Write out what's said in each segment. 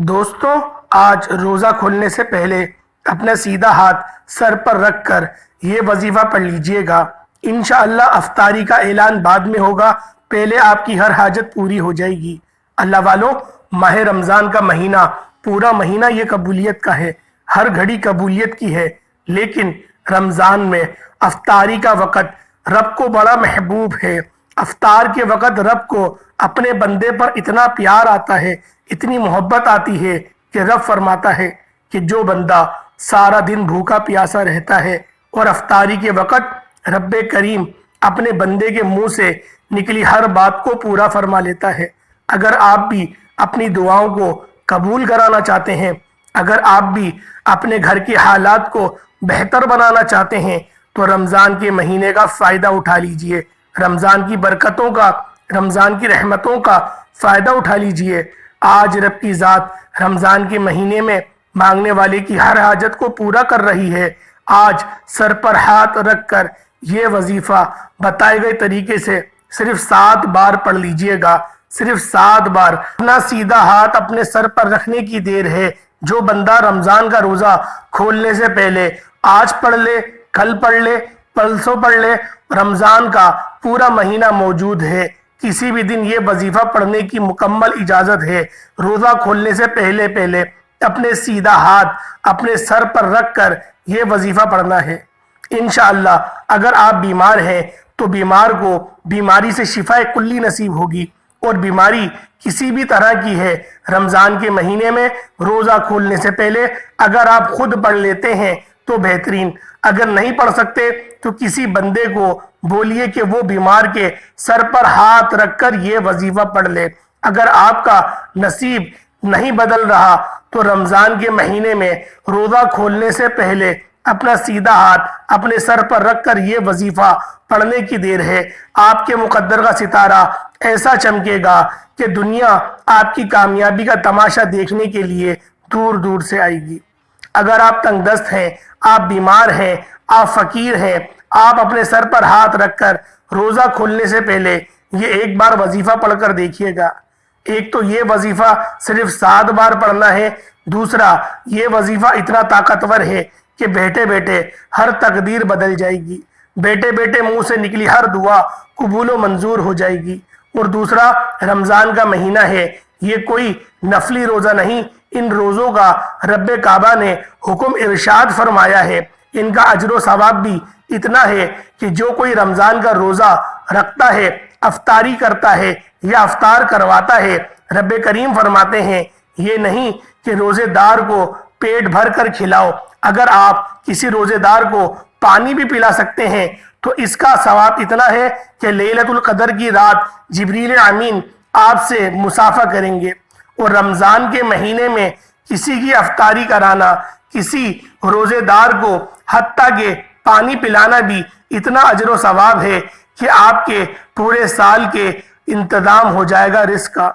دوستوں، آج روزہ کھولنے سے پہلے اپنا سیدھا ہاتھ سر پر رکھ کر یہ وظیفہ پڑھ لیجئے گا۔ انشاءاللہ افطاری کا اعلان بعد میں ہوگا، پہلے آپ کی ہر حاجت پوری ہو جائے گی۔ اللہ والوں، ماہ رمضان کا مہینہ پورا مہینہ یہ قبولیت کا ہے، ہر گھڑی قبولیت کی ہے، لیکن رمضان میں افطاری کا وقت رب کو بڑا محبوب ہے۔ افطار کے وقت رب کو اپنے بندے پر اتنا پیار آتا ہے، اتنی محبت آتی ہے کہ رب فرماتا ہے کہ جو بندہ سارا دن بھوکا پیاسا رہتا ہے اور افطاری کے وقت رب کریم اپنے بندے کے منہ سے نکلی ہر بات کو پورا فرما لیتا ہے۔ اگر آپ بھی اپنی دعاؤں کو قبول کرانا چاہتے ہیں، اگر آپ بھی اپنے گھر کے حالات کو بہتر بنانا چاہتے ہیں تو رمضان کے مہینے کا فائدہ اٹھا لیجئے، رمضان کی برکتوں کا، رمضان کی رحمتوں کا فائدہ اٹھا لیجئے۔ آج رب کی ذات رمضان کے مہینے میں مانگنے والے کی ہر حاجت کو پورا کر رہی ہے۔ آج سر پر ہاتھ رکھ کر یہ وظیفہ بتائے گئے طریقے سے صرف 7 بار پڑھ لیجئے گا، صرف 7 بار۔ اپنا سیدھا ہاتھ اپنے سر پر رکھنے کی دیر ہے۔ جو بندہ رمضان کا روزہ کھولنے سے پہلے آج پڑھ لے، کل پڑھ لے، پرسوں پڑھ لے، رمضان کا پورا مہینہ موجود ہے، کسی بھی دن یہ وظیفہ پڑھنے کی مکمل اجازت ہے۔ روزہ کھولنے سے پہلے اپنے سیدھا ہاتھ اپنے سر پر رکھ کر یہ وظیفہ پڑھنا ہے۔ انشاءاللہ اگر آپ بیمار ہیں تو بیمار کو بیماری سے شفا کلی نصیب ہوگی، اور بیماری کسی بھی طرح کی ہے، رمضان کے مہینے میں روزہ کھولنے سے پہلے اگر آپ خود پڑھ لیتے ہیں تو بہترین، اگر نہیں پڑھ سکتے تو کسی بندے کو بولیے کہ وہ بیمار کے سر پر ہاتھ رکھ کر یہ وظیفہ پڑھ لے۔ اگر آپ کا نصیب نہیں بدل رہا تو رمضان کے مہینے میں روزہ کھولنے سے پہلے اپنا سیدھا ہاتھ اپنے سر پر رکھ کر یہ وظیفہ پڑھنے کی دیر ہے۔ آپ کے مقدر کا ستارہ ایسا چمکے گا کہ دنیا آپ کی کامیابی کا تماشا دیکھنے کے لیے دور دور سے آئے گی۔ اگر آپ تنگ دست ہیں، آپ بیمار ہیں، آپ فقیر ہیں، آپ اپنے سر پر ہاتھ رکھ کر روزہ کھولنے سے پہلے یہ ایک بار وظیفہ پڑھ کر دیکھیے گا۔ ایک تو یہ وظیفہ صرف 7 بار پڑھنا ہے، دوسرا یہ وظیفہ اتنا طاقتور ہے کہ بیٹھے بیٹھے ہر تقدیر بدل جائے گی، بیٹھے بیٹھے منہ سے نکلی ہر دعا قبول و منظور ہو جائے گی۔ اور دوسرا، رمضان کا مہینہ ہے، یہ کوئی نفلی روزہ نہیں، ان روزوں کا رب کعبہ نے حکم ارشاد فرمایا ہے، ان کا اجر و ثواب بھی اتنا ہے کہ جو کوئی رمضان کا روزہ رکھتا ہے، افطاری کرتا ہے یا افطار کرواتا ہے، رب کریم فرماتے ہیں یہ نہیں کہ روزے دار کو پیٹ بھر کر کھلاؤ، اگر آپ کسی روزے دار کو پانی بھی پلا سکتے ہیں تو اس کا ثواب اتنا ہے کہ لیلۃ القدر کی رات جبریل امین آپ سے مصافحہ کریں گے۔ اور رمضان کے مہینے میں کسی کی افطاری کرانا، کسی روزے دار کو حتیٰ کہ پانی پلانا بھی اتنا اجر و ثواب ہے کہ آپ کے پورے سال کے انتظام ہو جائے گا رزق کا۔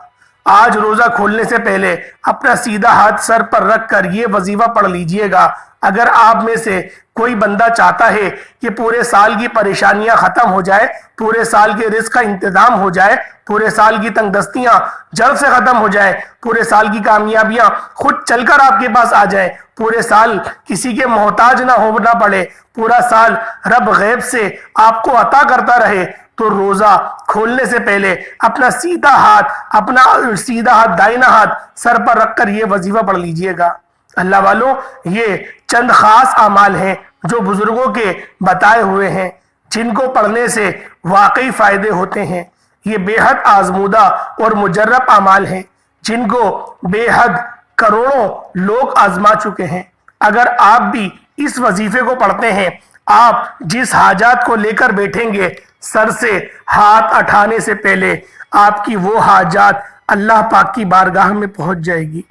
آج روزہ کھولنے سے پہلے اپنا سیدھا ہاتھ سر پر رکھ کر یہ وظیفہ پڑھ لیجئے گا۔ اگر آپ میں سے کوئی بندہ چاہتا ہے کہ پورے سال کی پریشانیاں ختم ہو جائے، پورے سال کے رزق کا انتظام ہو جائے، پورے سال کی تنگ دستیاں جلد سے ختم ہو جائے، پورے سال کی کامیابیاں خود چل کر آپ کے پاس آ جائیں، پورے سال کسی کے محتاج نہ ہونا پڑے، پورا سال رب غیب سے آپ کو عطا کرتا رہے، تو روزہ کھولنے سے پہلے اپنا سیدھا ہاتھ دائنا ہاتھ سر پر رکھ کر یہ وظیفہ پڑھ لیجئے گا۔ اللہ والوں، یہ چند خاص اعمال ہیں جو بزرگوں کے بتائے ہوئے ہیں، جن کو پڑھنے سے واقعی فائدے ہوتے ہیں۔ یہ بے حد آزمودہ اور مجرب اعمال ہیں جن کو بے حد کروڑوں لوگ آزما چکے ہیں۔ اگر آپ بھی اس وظیفے کو پڑھتے ہیں، آپ جس حاجات کو لے کر بیٹھیں گے، سر سے ہاتھ اٹھانے سے پہلے آپ کی وہ حاجات اللہ پاک کی بارگاہ میں پہنچ جائے گی۔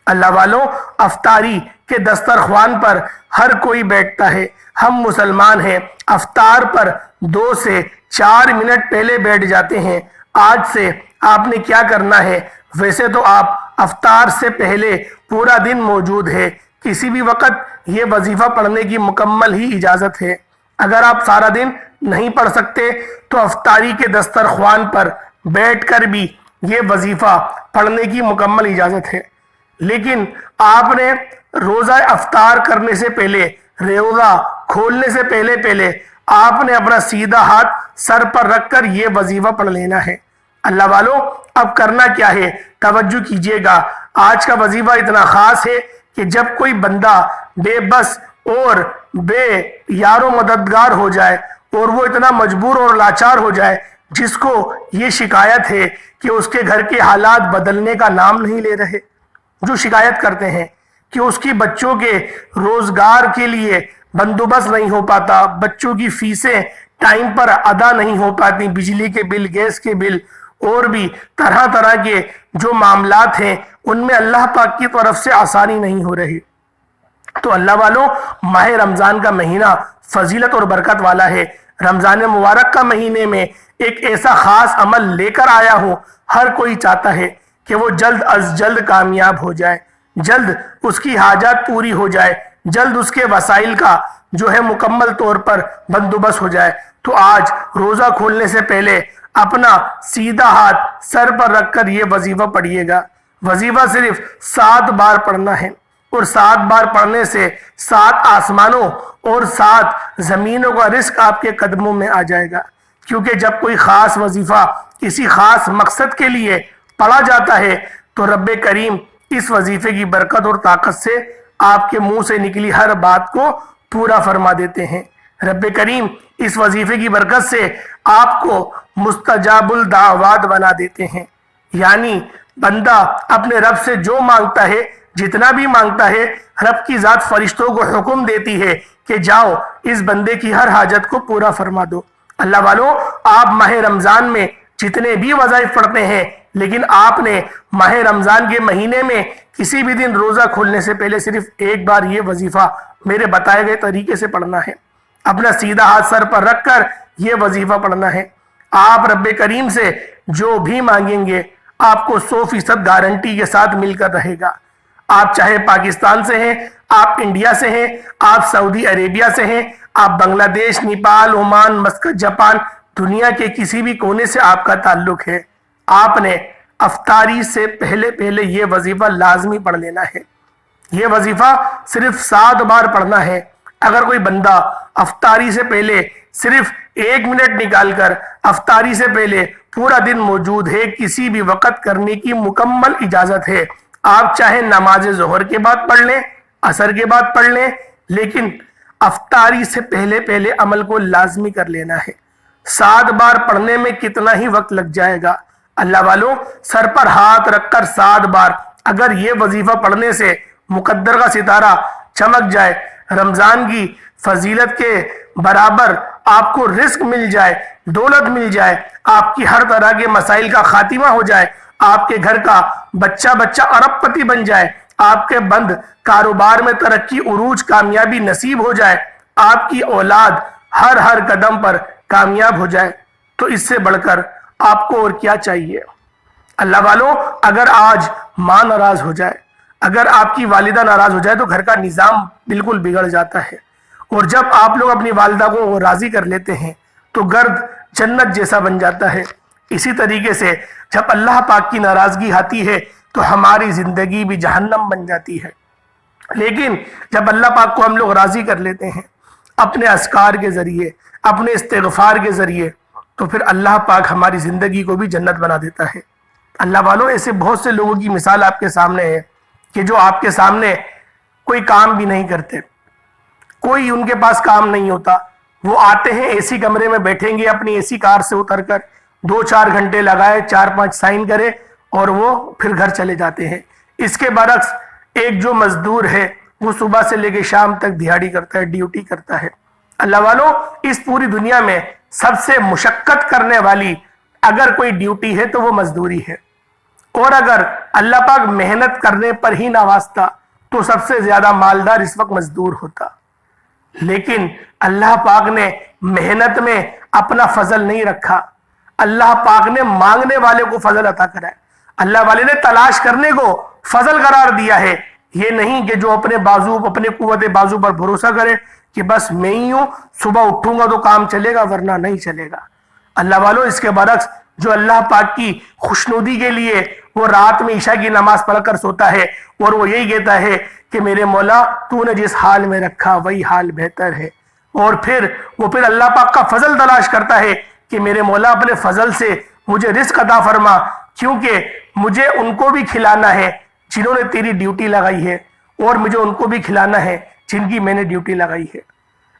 اللہ والوں، افطاری کے دسترخوان پر ہر کوئی بیٹھتا ہے، ہم مسلمان ہیں، افطار پر 2 سے 4 منٹ پہلے بیٹھ جاتے ہیں۔ آج سے آپ نے کیا کرنا ہے؟ ویسے تو آپ افطار سے پہلے پورا دن موجود ہے، کسی بھی وقت یہ وظیفہ پڑھنے کی مکمل ہی اجازت ہے۔ اگر آپ سارا دن نہیں پڑھ سکتے تو افطاری کے دسترخوان پر بیٹھ کر بھی یہ وظیفہ پڑھنے کی مکمل اجازت ہے۔ لیکن آپ نے روزہ افطار کرنے سے پہلے، روزہ کھولنے سے پہلے آپ نے اپنا سیدھا ہاتھ سر پر رکھ کر یہ وظیفہ پڑھ لینا ہے۔ اللہ والو، اب کرنا کیا ہے، توجہ کیجئے گا۔ آج کا وظیفہ اتنا خاص ہے کہ جب کوئی بندہ بے بس اور بے یار و مددگار ہو جائے اور وہ اتنا مجبور اور لاچار ہو جائے، جس کو یہ شکایت ہے کہ اس کے گھر کے حالات بدلنے کا نام نہیں لے رہے، جو شکایت کرتے ہیں کہ اس کی بچوں کے روزگار کے لیے بندوبست نہیں ہو پاتا، بچوں کی فیسیں ٹائم پر ادا نہیں ہو پاتی، بجلی کے بل، گیس کے بل اور بھی طرح طرح کے جو معاملات ہیں ان میں اللہ پاک کی طرف سے آسانی نہیں ہو رہی، تو اللہ والوں، ماہ رمضان کا مہینہ فضیلت اور برکت والا ہے۔ رمضان مبارک کا مہینے میں ایک ایسا خاص عمل لے کر آیا ہوں، ہر کوئی چاہتا ہے کہ وہ جلد از جلد کامیاب ہو جائے، جلد اس کی حاجات پوری ہو جائے، جلد اس کے وسائل کا جو ہے مکمل طور پر بندوبست ہو جائے۔ تو آج روزہ کھولنے سے پہلے اپنا سیدھا ہاتھ سر پر رکھ کر یہ وظیفہ پڑھیے گا۔ وظیفہ صرف 7 بار پڑھنا ہے، اور 7 بار پڑھنے سے 7 آسمانوں اور 7 زمینوں کا رزق آپ کے قدموں میں آ جائے گا، کیونکہ جب کوئی خاص وظیفہ کسی خاص مقصد کے لیے پڑھا جاتا ہے تو رب کریم اس وظیفے کی برکت اور طاقت سے آپ کے منہ سے نکلی ہر بات کو پورا فرما دیتے ہیں۔ رب کریم اس وظیفے کی برکت سے آپ کو مستجاب الدعوات بنا دیتے ہیں، یعنی بندہ اپنے رب سے جو مانگتا ہے، جتنا بھی مانگتا ہے، رب کی ذات فرشتوں کو حکم دیتی ہے کہ جاؤ اس بندے کی ہر حاجت کو پورا فرما دو۔ اللہ والوں، آپ ماہ رمضان میں جتنے بھی وظائف پڑھتے ہیں، لیکن آپ نے ماہ رمضان کے مہینے میں کسی بھی دن روزہ کھولنے سے پہلے صرف ایک بار یہ وظیفہ میرے بتائے گئے طریقے سے پڑھنا ہے۔ اپنا سیدھا ہاتھ سر پر رکھ کر یہ وظیفہ پڑھنا ہے۔ آپ رب کریم سے جو بھی مانگیں گے آپ کو 100% گارنٹی کے ساتھ مل کر رہے گا۔ آپ چاہے پاکستان سے ہیں، آپ انڈیا سے ہیں، آپ سعودی عربیہ سے ہیں، آپ بنگلہ دیش، نیپال، عمان، مسقط، جاپان، دنیا کے کسی بھی کونے سے آپ کا تعلق ہے، آپ نے افطاری سے پہلے یہ وظیفہ لازمی پڑھ لینا ہے۔ یہ وظیفہ صرف 7 بار پڑھنا ہے۔ اگر کوئی بندہ افطاری سے پہلے صرف 1 منٹ نکال کر افطاری سے پہلے پورا دن موجود ہے، کسی بھی وقت کرنے کی مکمل اجازت ہے۔ آپ چاہے نماز ظہر کے بعد پڑھ لیں، عصر کے بعد پڑھ لیں، لیکن افطاری سے پہلے عمل کو لازمی کر لینا ہے۔ 7 بار پڑھنے میں کتنا ہی وقت لگ جائے گا۔ اللہ والوں، سر پر ہاتھ رکھ کر 7 بار اگر یہ وظیفہ پڑھنے سے مقدر کا ستارہ چمک جائے، رمضان کی فضیلت کے برابر آپ کو رزق مل جائے، دولت مل جائے، آپ کی ہر طرح کے مسائل کا خاتمہ ہو جائے، آپ کے گھر کا بچہ ارب پتی بن جائے، آپ کے بند کاروبار میں ترقی، عروج، کامیابی نصیب ہو جائے، آپ کی اولاد ہر قدم پر کامیاب ہو جائے، تو اس سے بڑھ کر آپ کو اور کیا چاہیے۔ اللہ والوں، اگر آج ماں ناراض ہو جائے، اگر آپ کی والدہ ناراض ہو جائے تو گھر کا نظام بالکل بگڑ جاتا ہے، اور جب آپ لوگ اپنی والدہ کو راضی کر لیتے ہیں تو گرد جنت جیسا بن جاتا ہے۔ اسی طریقے سے جب اللہ پاک کی ناراضگی آتی ہے تو ہماری زندگی بھی جہنم بن جاتی ہے، لیکن جب اللہ پاک کو ہم لوگ راضی کر لیتے ہیں اپنے اذکار کے ذریعے، اپنے استغفار کے ذریعے، تو پھر اللہ پاک ہماری زندگی کو بھی جنت بنا دیتا ہے۔ اللہ والوں، ایسے بہت سے لوگوں کی مثال آپ کے سامنے ہے کہ جو آپ کے سامنے کوئی کام بھی نہیں کرتے، کوئی ان کے پاس کام نہیں ہوتا، وہ آتے ہیں اے سی کمرے میں بیٹھیں گے، اپنی اے سی کار سے اتر کر 2-4 گھنٹے لگائے، 4-5 سائن کرے اور وہ پھر گھر چلے جاتے ہیں۔ اس کے برعکس ایک جو مزدور ہے وہ صبح سے لے کے شام تک دیہاڑی کرتا ہے، ڈیوٹی کرتا ہے۔ اللہ والوں، اس پوری دنیا میں سب سے مشقت کرنے والی اگر کوئی ڈیوٹی ہے تو وہ مزدوری ہے، اور اگر اللہ پاک محنت کرنے پر ہی نوازتا تو سب سے زیادہ مالدار اس وقت مزدور ہوتا، لیکن اللہ پاک نے محنت میں اپنا فضل نہیں رکھا، اللہ پاک نے مانگنے والے کو فضل عطا کرا ہے، اللہ والے نے تلاش کرنے کو فضل قرار دیا ہے۔ یہ نہیں کہ جو اپنے قوت بازو پر بھروسہ کرے کہ بس میں ہی ہوں، صبح اٹھوں گا تو کام چلے گا ورنہ نہیں چلے گا۔ اللہ والوں، اس کے برعکس جو اللہ پاک کی خوشنودی کے لیے وہ رات میں عشاء کی نماز پڑھ کر سوتا ہے اور وہ یہی کہتا ہے کہ میرے مولا تو نے جس حال میں رکھا وہی حال بہتر ہے، اور پھر وہ اللہ پاک کا فضل تلاش کرتا ہے کہ میرے مولا اپنے فضل سے مجھے رزق عطا فرما، کیونکہ مجھے ان کو بھی کھلانا ہے جنہوں نے تیری ڈیوٹی لگائی ہے، اور مجھے ان کو بھی کھلانا ہے جن کی میں نے ڈیوٹی لگائی ہے۔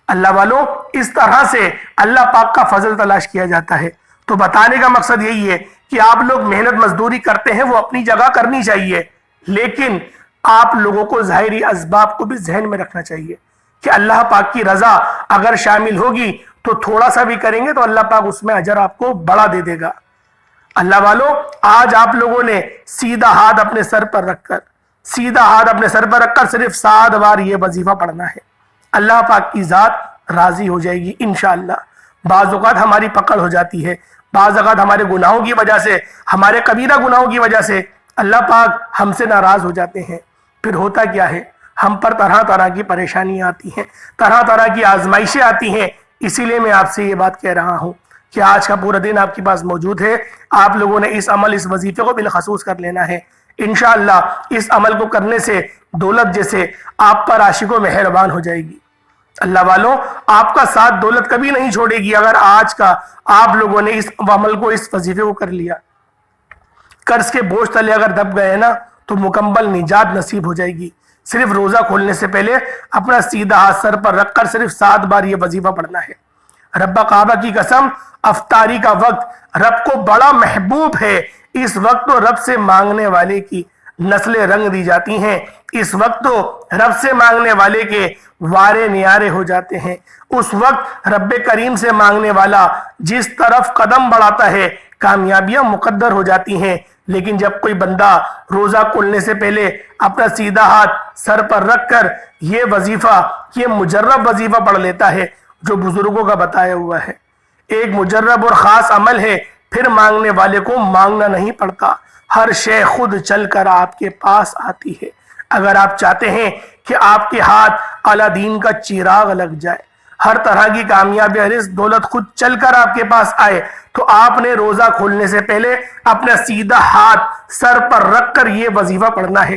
اللہ والوں، اس طرح سے اللہ پاک کا فضل تلاش کیا جاتا ہے۔ تو بتانے کا مقصد یہی ہے کہ آپ لوگ محنت مزدوری کرتے ہیں، وہ اپنی جگہ کرنی چاہیے، لیکن آپ لوگوں کو ظاہری اسباب کو بھی ذہن میں رکھنا چاہیے کہ اللہ پاک کی رضا اگر شامل ہوگی تو تھوڑا سا بھی کریں گے تو اللہ پاک اس میں اجر آپ کو بڑا دے دے گا۔ اللہ والوں، آج آپ لوگوں نے سیدھا ہاتھ اپنے سر پر رکھ کر صرف 7 بار یہ وظیفہ پڑھنا ہے۔ اللہ پاک کی ذات راضی ہو جائے گی انشاءاللہ۔ بعض اوقات ہماری پکڑ ہو جاتی ہے، بعض اوقات ہمارے گناہوں کی وجہ سے، ہمارے کبیرہ گناہوں کی وجہ سے اللہ پاک ہم سے ناراض ہو جاتے ہیں۔ پھر ہوتا کیا ہے، ہم پر طرح طرح کی پریشانیاں آتی ہیں، طرح طرح کی آزمائشیں آتی ہیں۔ اسی لیے میں آپ سے یہ بات کہہ رہا ہوں کہ آج کا پورا دن آپ کے پاس موجود ہے، آپ لوگوں نے اس وظیفے کو بالخصوص کر لینا ہے۔ انشاءاللہ اس عمل کو کرنے سے دولت جیسے آپ پر عاشق و مہربان ہو جائے گی۔ اللہ والوں، آپ کا ساتھ دولت کبھی نہیں چھوڑے گی اگر آج کا آپ لوگوں نے اس عمل کو، اس وظیفے کو کر لیا۔ قرض کے بوجھ تلے اگر دب گئے نا تو مکمل نجات نصیب ہو جائے گی۔ صرف روزہ کھولنے سے پہلے اپنا سیدھا ہاتھ سر پر رکھ کر صرف 7 بار یہ وظیفہ پڑھنا ہے۔ رب کعبہ کی قسم، افطاری کا وقت رب کو بڑا محبوب ہے۔ اس وقت تو رب سے مانگنے والے کی نسلیں رنگ دی جاتی ہیں، اس وقت تو رب سے مانگنے والے کے وارے نیارے ہو جاتے ہیں۔ اس وقت رب کریم سے مانگنے والا جس طرف قدم بڑھاتا ہے کامیابیاں مقدر ہو جاتی ہیں۔ لیکن جب کوئی بندہ روزہ کھولنے سے پہلے اپنا سیدھا ہاتھ سر پر رکھ کر یہ وظیفہ، یہ مجرب وظیفہ پڑھ لیتا ہے جو بزرگوں کا بتایا ہوا ہے، ایک مجرب اور خاص عمل ہے، پھر مانگنے والے کو مانگنا نہیں پڑتا، ہر شے خود چل کر آپ کے پاس آتی ہے۔ اگر آپ چاہتے ہیں کہ آپ کے ہاتھ اعلیٰ دین کا چراغ لگ جائے، ہر طرح کی کامیابی، رزق، دولت خود چل کر آپ کے پاس آئے، تو آپ نے روزہ کھولنے سے پہلے اپنا سیدھا ہاتھ سر پر رکھ کر یہ وظیفہ پڑھنا ہے۔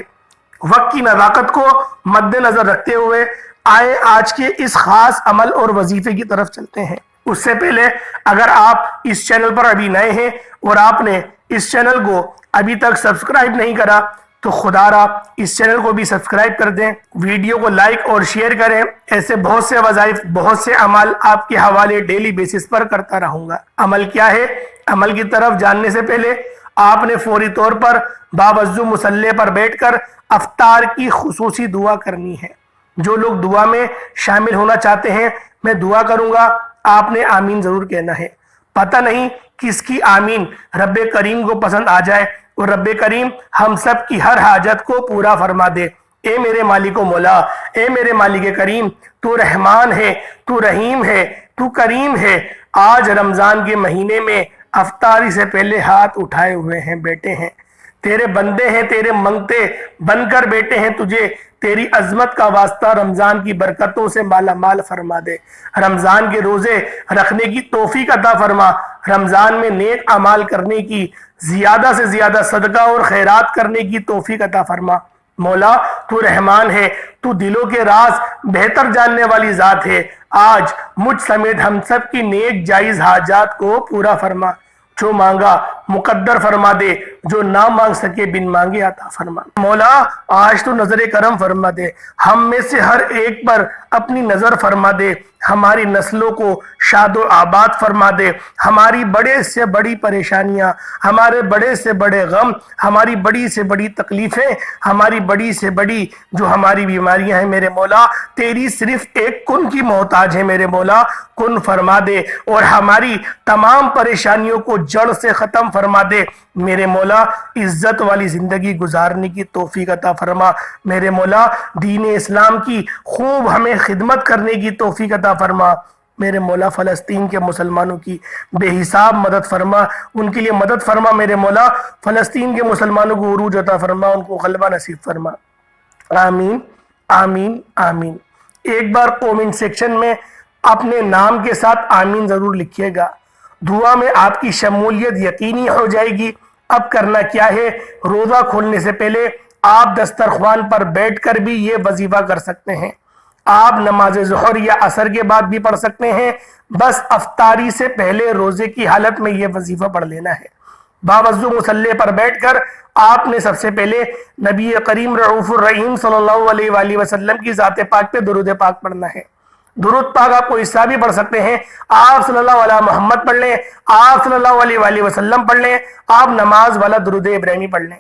وقت کی نزاکت کو مد نظر رکھتے ہوئے آئے آج کے اس خاص عمل اور وظیفے کی طرف چلتے ہیں۔ اس سے پہلے اگر آپ اس چینل پر ابھی نئے ہیں اور آپ نے اس چینل کو ابھی تک سبسکرائب نہیں کرا تو خدا را اس چینل کو بھی سبسکرائب کر دیں، ویڈیو کو لائک اور شیئر کریں۔ ایسے بہت سے وظائف، بہت سے عمل آپ کے حوالے ڈیلی بیسس پر کرتا رہوں گا۔ عمل کیا ہے؟ عمل کی طرف جاننے سے پہلے آپ نے فوری طور پر باوضو مصلی پر بیٹھ کر افطار کی خصوصی دعا کرنی ہے۔ جو لوگ دعا میں شامل ہونا چاہتے ہیں، میں دعا کروں گا، آپ نے آمین ضرور کہنا ہے۔ پتہ نہیں کس کی آمین رب کریم کو پسند آ جائے اور رب کریم ہم سب کی ہر حاجت کو پورا فرما دے۔ اے میرے مالک و مولا، اے میرے مالک کریم، تو رحمان ہے، تو رحیم ہے، تو کریم ہے۔ آج رمضان کے مہینے میں افطاری سے پہلے ہاتھ اٹھائے ہوئے ہیں، بیٹے ہیں، تیرے بندے ہیں، تیرے منگتے بن کر بیٹے ہیں، تجھے تیری عظمت کا واسطہ رمضان کی برکتوں سے مالا مال فرما دے۔ رمضان کے روزے رکھنے کی توفیق عطا فرما، رمضان میں نیک اعمال کرنے کی، زیادہ سے زیادہ صدقہ اور خیرات کرنے کی توفیق عطا فرما۔ مولا تو رحمان ہے، تو دلوں کے راز بہتر جاننے والی ذات ہے۔ آج مجھ سمیت ہم سب کی نیک جائز حاجات کو پورا فرما، جو مانگا مقدر فرما دے، جو نہ مانگ سکے بن مانگے عطا فرما۔ مولا آج تو نظر کرم فرما دے، ہم میں سے ہر ایک پر اپنی نظر فرما دے، ہماری نسلوں کو شاد و آباد فرما دے، ہماری بڑے سے بڑی پریشانیاں، ہمارے بڑے سے بڑے غم، ہماری بڑی سے بڑی تکلیفیں، ہماری بڑی سے بڑی جو ہماری بیماریاں ہیں میرے مولا، تیری صرف ایک کن کی محتاج ہے میرے مولا، کن فرما دے اور ہماری تمام پریشانیوں کو جڑ سے ختم فرما دے میرے مولا۔ عزت والی زندگی گزارنے کی توفیق عطا فرما میرے مولا، دین اسلام کی خوب ہمیں خدمت کرنے کی توفیق عطا فرما میرے مولا۔ فلسطین کے مسلمانوں کی بے حساب مدد فرما، ان کے لیے مدد فرما میرے مولا۔ فلسطین کے مسلمانوں کو عروج عطا فرما، ان کو غلبہ نصیب فرما۔ آمین آمین آمین۔ ایک بار کومنٹ سیکشن میں اپنے نام کے ساتھ آمین ضرور لکھیے گا، دعا میں آپ کی شمولیت یقینی ہو جائے گی۔ اب کرنا کیا ہے، روزہ کھولنے سے پہلے آپ دسترخوان پر بیٹھ کر بھی یہ وظیفہ کر سکتے ہیں۔ آپ نماز ظہر یا عصر کے بعد بھی پڑھ سکتے ہیں، بس افطاری سے پہلے روزے کی حالت میں یہ وظیفہ پڑھ لینا ہے۔ باوضو مصلی پر بیٹھ کر آپ نے سب سے پہلے نبی کریم رؤوف الرحیم صلی اللہ علیہ وآلہ وسلم کی ذات پاک پہ درود پاک پڑھنا ہے۔ درود پاک آپ کو حصہ بھی پڑھ سکتے ہیں، آپ صلی اللہ علیہ محمد پڑھ لیں، آپ صلی اللہ علیہ وآلہ وسلم پڑھ لیں، آپ نماز والا درود ابراہیمی پڑھ لیں۔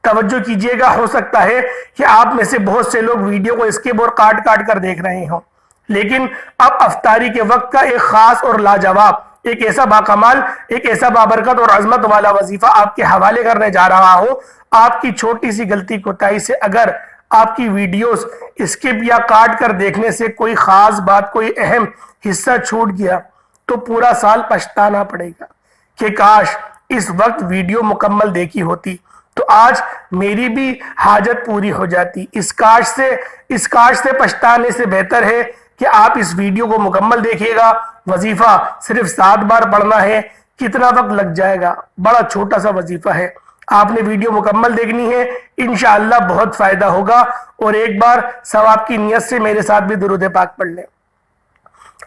توجہ کیجئے گا، ہو سکتا ہے کہ آپ میں سے بہت سے لوگ ویڈیو کو اسکپ اور کاٹ کاٹ کر دیکھ رہے ہوں، لیکن اب افطاری کے وقت کا ایک خاص اور لاجواب، ایک ایسا باکمال، ایک ایسا بابرکت اور عظمت والا وظیفہ آپ کے حوالے کرنے جا رہا ہوں۔ آپ کی چھوٹی سی غلطی کوتاہی سے اگر آپ کی ویڈیوز اسکپ یا کاٹ کر دیکھنے سے کوئی خاص بات، کوئی اہم حصہ چھوٹ گیا تو پورا سال پچھتانا پڑے گا کہ کاش اس وقت ویڈیو مکمل دیکھی ہوتی تو آج میری بھی حاجت پوری ہو جاتی۔ اس کاش سے پچھتانے سے بہتر ہے کہ آپ اس ویڈیو کو مکمل دیکھیے گا۔ وظیفہ صرف 7 بار پڑھنا ہے، کتنا وقت لگ جائے گا، بڑا چھوٹا سا وظیفہ ہے۔ آپ نے ویڈیو مکمل دیکھنی ہے، انشاءاللہ بہت فائدہ ہوگا۔ اور ایک بار ثواب کی نیت سے میرے ساتھ بھی درود پاک پڑھ لیں۔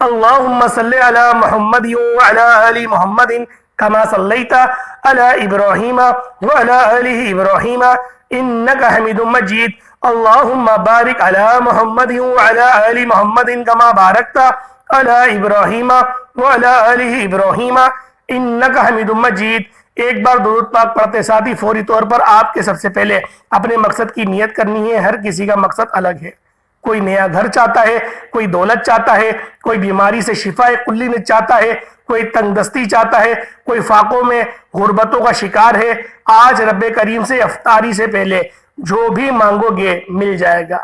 اللہم صلی علی محمد وعلی آل محمد کما صلیت علی ابراہیم وعلی آل ابراہیم انکا حمید مجید۔ اللہم بارک علی محمد وعلی آل محمد کما بارکت علی ابراہیم وعلی آل ابراہیم انکا حمید مجید۔ ایک بار درود پاک پڑھتے ساتھ ہی فوری طور پر آپ کے سب سے پہلے اپنے مقصد کی نیت کرنی ہے۔ ہر کسی کا مقصد الگ ہے، کوئی نیا گھر چاہتا ہے، کوئی دولت چاہتا ہے، کوئی بیماری سے شفا کلی چاہتا ہے، کوئی تنگ دستی چاہتا ہے، کوئی فاقوں میں غربتوں کا شکار ہے۔ آج رب کریم سے افطاری سے پہلے جو بھی مانگو گے مل جائے گا،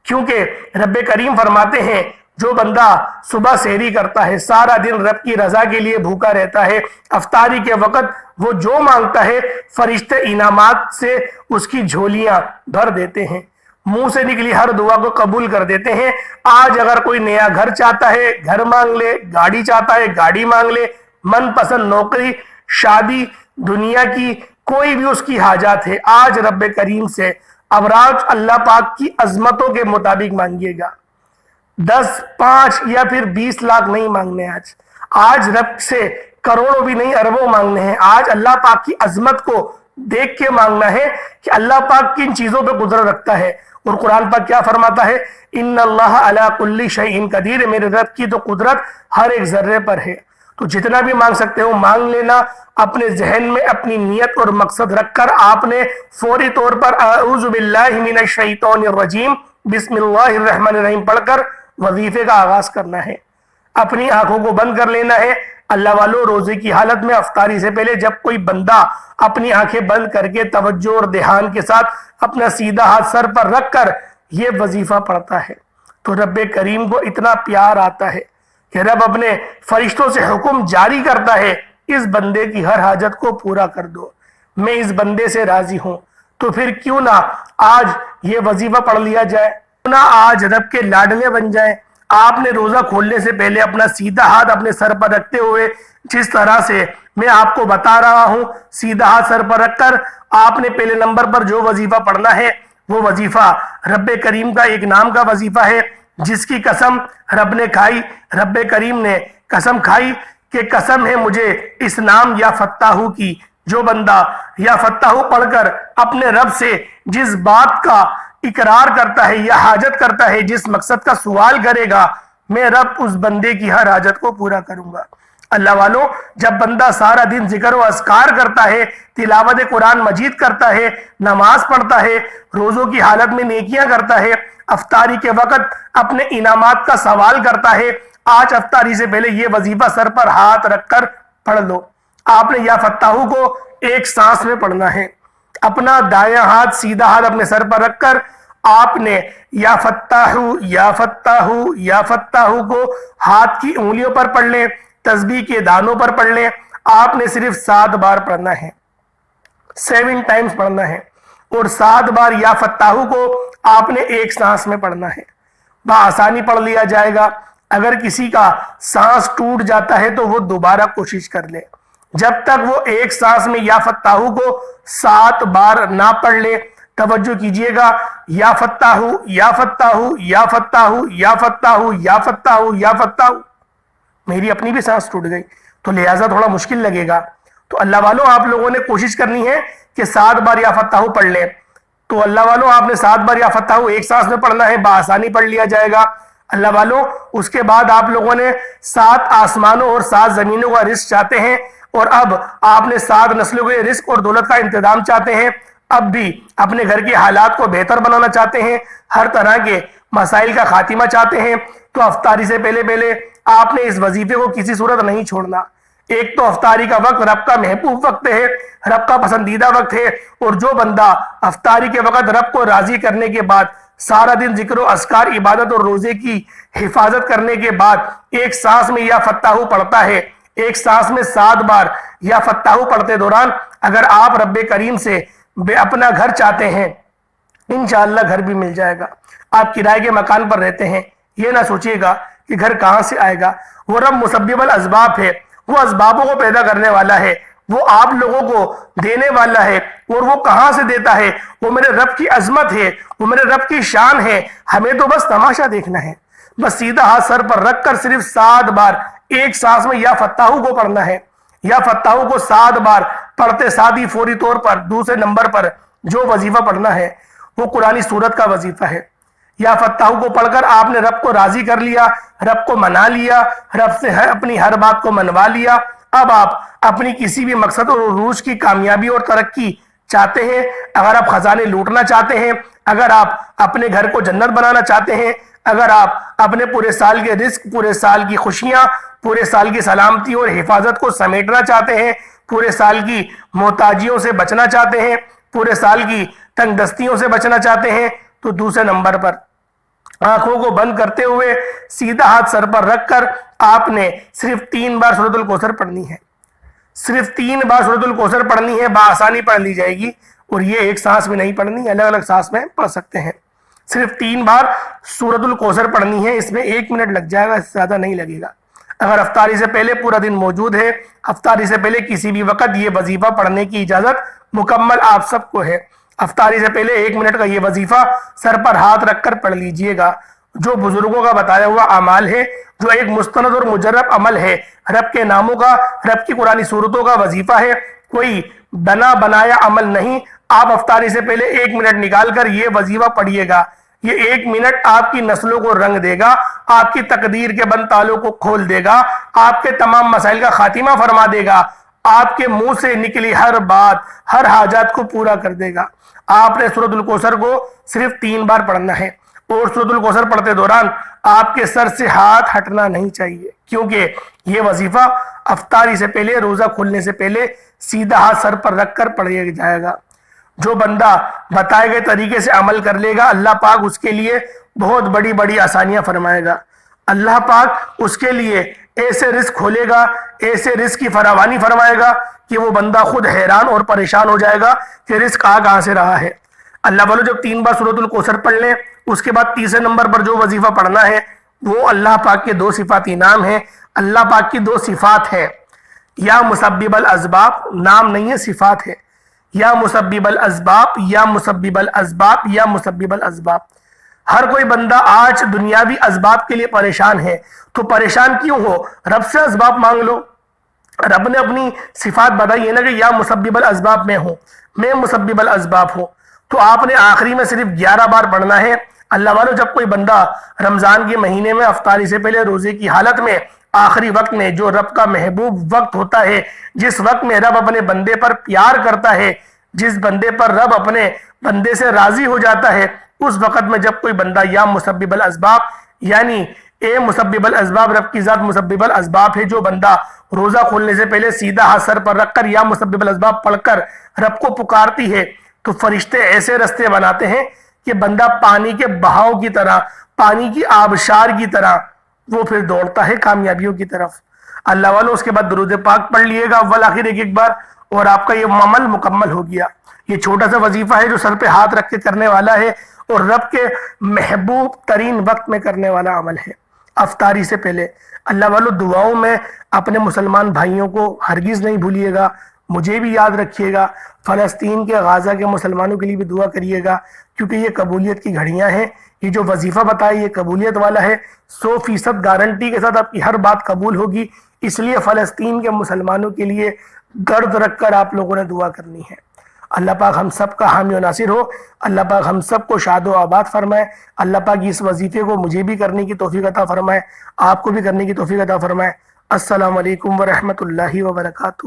کیونکہ رب کریم فرماتے ہیں جو بندہ صبح سحری کرتا ہے، سارا دن رب کی رضا کے لیے بھوکا رہتا ہے، افطاری کے وقت وہ جو مانگتا ہے فرشتے انعامات سے اس کی جھولیاں بھر دیتے ہیں، منہ سے نکلی ہر دعا کو قبول کر دیتے ہیں۔ آج اگر کوئی نیا گھر چاہتا ہے گھر مانگ لے، گاڑی چاہتا ہے گاڑی مانگ لے، من پسند نوکری، شادی، دنیا کی کوئی بھی اس کی حاجات ہے، آج رب کریم سے ابراج اللہ پاک کی عظمتوں کے مطابق مانگیے گا۔ 10، 5 یا پھر 20 لاکھ نہیں مانگنے، آج رب سے کروڑوں بھی نہیں اربوں مانگنے ہیں۔ آج اللہ پاک کی عظمت کو دیکھ کے مانگنا ہے کہ اللہ پاک کن چیزوں پہ قدرت رکھتا ہے، اور قرآن پاک کیا فرماتا ہے، ان اللہ علی کل شیء قدیر، میرے رب کی تو قدرت ہر ایک ذرے پر ہے۔ تو جتنا بھی مانگ سکتے ہو مانگ لینا، اپنے ذہن میں اپنی نیت اور مقصد رکھ کر آپ نے فوری طور پر اعوذ باللہ من الشیطان الرجیم بسم اللہ الرحمن الرحیم پڑھ کر وظیفے کا آغاز کرنا ہے۔ اپنی آنکھوں کو بند کر لینا ہے۔ اللہ والوں، روزے کی حالت میں افطاری سے پہلے جب کوئی بندہ اپنی آنکھیں بند کر کے توجہ اور دھیان کے ساتھ اپنا سیدھا ہاتھ سر پر رکھ کر یہ وظیفہ پڑھتا ہے تو رب کریم کو اتنا پیار آتا ہے کہ رب اپنے فرشتوں سے حکم جاری کرتا ہے، اس بندے کی ہر حاجت کو پورا کر دو، میں اس بندے سے راضی ہوں۔ تو پھر کیوں نہ آج یہ وظیفہ پڑھ لیا جائے، کیوں نہ آج رب کے لاڈلے بن جائیں۔ آپ نے روزہ کھولنے سے پہلے اپنا سیدھا ہاتھ اپنے سر پر رکھتے ہوئے جس طرح سے میں آپ کو بتا رہا ہوں، سیدھا ہاتھ سر پر رکھ کر آپ نے پہلے نمبر پر جو وظیفہ پڑھنا ہے وہ وظیفہ رب کریم کا ایک نام کا وظیفہ ہے، جس کی قسم رب نے کھائی، رب کریم نے قسم کھائی کہ قسم ہے مجھے اس نام یا فتاحو کی، جو بندہ یا فتاحو پڑھ کر اپنے رب سے جس بات کا اقرار کرتا ہے یا حاجت کرتا ہے، جس مقصد کا سوال کرے گا، میں رب اس بندے کی ہر حاجت کو پورا کروں گا۔ اللہ والوں، جب بندہ سارا دن ذکر و اذکار کرتا ہے، تلاوت قرآن مجید کرتا ہے، نماز پڑھتا ہے، روزوں کی حالت میں نیکیاں کرتا ہے، افطاری کے وقت اپنے انعامات کا سوال کرتا ہے، آج افطاری سے پہلے یہ وظیفہ سر پر ہاتھ رکھ کر پڑھ لو۔ آپ نے یا فتاحو کو ایک سانس میں پڑھنا ہے۔ اپنا دایاں ہاتھ سیدھا ہاتھ اپنے سر پر رکھ کر آپ نے یا فتاحو یا فتاحو یا فتاحو کو ہاتھ کی انگلیوں پر پڑھ لیں، تسبیح کے دانوں پر پڑھ لیں۔ آپ نے صرف 7 بار پڑھنا ہے، 7 ٹائمز پڑھنا ہے، اور 7 بار یا فتاحو کو آپ نے ایک سانس میں پڑھنا ہے۔ بآسانی پڑھ لیا جائے گا۔ اگر کسی کا سانس ٹوٹ جاتا ہے تو وہ دوبارہ کوشش کر لے۔ جب تک وہ ایک سانس میں یا فتاحو کو 7 بار نہ پڑھ لے. توجہ کیجئے گا، یا فتاحو یا فتاحو یا فتاحو یا فتاحو یا فتاحو یا فتاحو. میری اپنی بھی سانس ٹوٹ گئی تو لہٰذا تھوڑا مشکل لگے گا. تو اللہ والوں آپ لوگوں نے کوشش کرنی ہے کہ 7 بار یا فتاحو پڑھ لیں. تو اللہ والوں آپ نے 7 بار یا فتاحو ایک سانس میں پڑھنا ہے، بآسانی پڑھ لیا جائے گا. اللہ والوں اس کے بعد آپ لوگوں نے 7 آسمانوں اور 7 زمینوں کا رزق چاہتے ہیں، اور اب آپ نے 7 نسلوں کے رزق اور دولت کا انتظام چاہتے ہیں. اب بھی اپنے گھر کے حالات کو بہتر بنانا چاہتے ہیں، ہر طرح کے مسائل کا خاتمہ چاہتے ہیں. تو افطاری سے پہلے آپ نے اس وظیفے کو کسی صورت نہیں چھوڑنا. ایک تو افطاری کا وقت رب کا محبوب وقت ہے، رب کا پسندیدہ وقت ہے، اور جو بندہ افطاری کے وقت رب کو راضی کرنے کے بعد سارا دن ذکر و اذکار، عبادت اور روزے کی حفاظت کرنے کے بعد ایک سانس میں یا فتاحو پڑھتا ہے، ایک سانس میں 7 بار یا فتاحو پڑھتے دوران اگر آپ رب کریم سے اپنا گھر چاہتے ہیں، انشاءاللہ گھر بھی مل جائے گا. آپ کرائے کے مکان پر رہتے ہیں، یہ نہ سوچیے گا کہ گھر کہاں سے آئے گا. وہ رب مسبب الاسباب ہے، وہ اسبابوں کو پیدا کرنے والا ہے، وہ آپ لوگوں کو دینے والا ہے. اور وہ کہاں سے دیتا ہے؟ وہ میرے رب کی عظمت ہے، وہ میرے رب کی شان ہے. ہمیں تو بس تماشا دیکھنا ہے. بس سیدھا ہاتھ سر پر رکھ کر صرف 7 بار ایک سانس میں یا فتاحو کو پڑھنا ہے. یا فتاحو کو 7 بار پڑھتے ساتھ ہی فوری طور پر دوسرے نمبر پر جو وظیفہ پڑھنا ہے وہ قرآنی سورت کا وظیفہ ہے. یا فتاحو کو پڑھ کر آپ نے رب کو راضی کر لیا، رب کو منا لیا، رب سے اپنی ہر بات کو منوا لیا. اب آپ اپنی کسی بھی مقصد اور عروج کی کامیابی اور ترقی چاہتے ہیں، اگر آپ خزانے لوٹنا چاہتے ہیں، اگر آپ اپنے گھر کو جنت بنانا چاہتے ہیں، اگر آپ اپنے پورے سال کے رزق، پورے سال کی خوشیاں، پورے سال کی سلامتی اور حفاظت کو سمیٹنا چاہتے ہیں، پورے سال کی محتاجیوں سے بچنا چاہتے ہیں، پورے سال کی تنگ دستیوں سے بچنا چاہتے ہیں، تو دوسرے نمبر پر آنکھوں کو بند کرتے ہوئے سیدھا ہاتھ سر پر رکھ کر آپ نے صرف 3 بار سورۃ الکوثر پڑھنی ہے. صرف 3 بار سورۃ الکوثر پڑھنی ہے، بآسانی پڑھ لی جائے گی. اور یہ ایک سانس میں نہیں پڑھنی، الگ الگ سانس میں پڑھ سکتے ہیں. صرف 3 بار سورۃ الکوثر پڑھنی ہے. اس میں 1 منٹ لگ جائے گا، اس سے زیادہ نہیں لگے گا. اگر افطاری سے پہلے پورا دن موجود ہے، افطاری سے پہلے کسی بھی وقت یہ وظیفہ پڑھنے کی اجازت مکمل آپ سب کو ہے. افطاری سے پہلے 1 منٹ کا یہ وظیفہ سر پر ہاتھ رکھ کر پڑھ لیجئے گا. جو بزرگوں کا بتایا ہوا اعمال ہے، جو ایک مستند اور مجرب عمل ہے، رب کے ناموں کا، رب کی قرآنی صورتوں کا وظیفہ ہے، کوئی بنا بنایا عمل نہیں. آپ افطاری سے پہلے 1 منٹ نکال کر یہ وظیفہ پڑھیے گا. یہ 1 منٹ آپ کی نسلوں کو رنگ دے گا، آپ کی تقدیر کے بند تالوں کو کھول دے گا، آپ کے تمام مسائل کا خاتمہ فرما دے گا، آپ کے منہ سے نکلی ہر بات، ہر حاجات کو پورا کر دے گا. آپ نے سورۃ الکوثر کو صرف 3 بار پڑھنا ہے، اور سورۃ الکوثر پڑھتے دوران آپ کے سر سے ہاتھ ہٹنا نہیں چاہیے، کیونکہ یہ وظیفہ افطاری سے پہلے، روزہ کھولنے سے پہلے سیدھا ہاتھ سر پر رکھ کر پڑھیا جائے گا. جو بندہ بتائے گئے طریقے سے عمل کر لے گا، اللہ پاک اس کے لیے بہت بڑی بڑی آسانیاں فرمائے گا. اللہ پاک اس کے لیے ایسے رزق کھولے گا، ایسے رزق کی فراوانی فرمائے گا کہ وہ بندہ خود حیران اور پریشان ہو جائے گا کہ رزق کہاں سے رہا ہے. اللہ والوں جب 3 بار سورۃ الکوثر پڑھ لیں، اس کے بعد تیسرے نمبر پر جو وظیفہ پڑھنا ہے وہ اللہ پاک کے 2 صفاتی نام ہیں. اللہ پاک کی 2 صفات ہے. یا مسبب الاسباب، نام نہیں ہے، صفات ہے. یا مسبب الاسباب، یا مسبب الاسباب، یا مسبب الاسباب. ہر کوئی بندہ آج دنیاوی اسباب کے لیے پریشان ہے. تو پریشان کیوں ہو؟ رب سے اسباب مانگ لو. رب نے اپنی صفات بتائی ہے نا کہ یا مسبب الاسباب میں ہوں، میں مسبب الاسباب ہوں. تو آپ نے آخری میں صرف 11 بار پڑھنا ہے. اللہ والوں جب کوئی بندہ رمضان کے مہینے میں افطاری سے پہلے روزے کی حالت میں آخری وقت میں، جو رب کا محبوب وقت ہوتا ہے، جس وقت میں رب اپنے بندے پر پیار کرتا ہے، جس بندے پر رب اپنے بندے سے راضی ہو جاتا ہے، اس وقت میں جب کوئی بندہ یا مسبب الاسباب، یعنی اے مسبب الاسباب، رب کی ذات مسبب الاسباب ہے، جو بندہ روزہ کھولنے سے پہلے سیدھا ہاتھ سر پر رکھ کر یا مسبب الاسباب پڑھ کر رب کو پکارتی ہے، تو فرشتے ایسے رستے بناتے ہیں کہ بندہ پانی کے بہاؤ کی طرح، پانی کی آبشار کی طرح وہ پھر دوڑتا ہے کامیابیوں کی طرف. اللہ والوں اس کے بعد درود پاک پڑھ لیے گا اول آخر ایک بار، اور آپ کا یہ عمل مکمل ہو گیا. یہ چھوٹا سا وظیفہ ہے جو سر پہ ہاتھ رکھ کے کرنے والا ہے، اور رب کے محبوب ترین وقت میں کرنے والا عمل ہے. افطاری سے پہلے۔ اللہ والو دعاؤں میں اپنے مسلمان بھائیوں کو ہرگز نہیں بھولیے گا، مجھے بھی یاد رکھیے گا، فلسطین کے غازہ کے مسلمانوں کے لیے بھی دعا کریے گا، کیونکہ یہ قبولیت کی گھڑیاں ہیں۔ یہ جو وظیفہ بتایا یہ قبولیت والا ہے، 100% گارنٹی کے ساتھ آپ کی ہر بات قبول ہوگی۔ اس لیے فلسطین کے مسلمانوں کے لیے درد رکھ کر آپ لوگوں نے دعا کرنی ہے۔ اللہ پاک ہم سب کا حامی و ناصر ہو، اللہ پاک ہم سب کو شاد و آباد فرمائے، اللہ پاک اس وظیفے کو مجھے بھی کرنے کی توفیق عطا فرمائے، آپ کو بھی کرنے کی توفیق عطا فرمائے۔ السلام علیکم ورحمۃ اللہ وبرکاتہ۔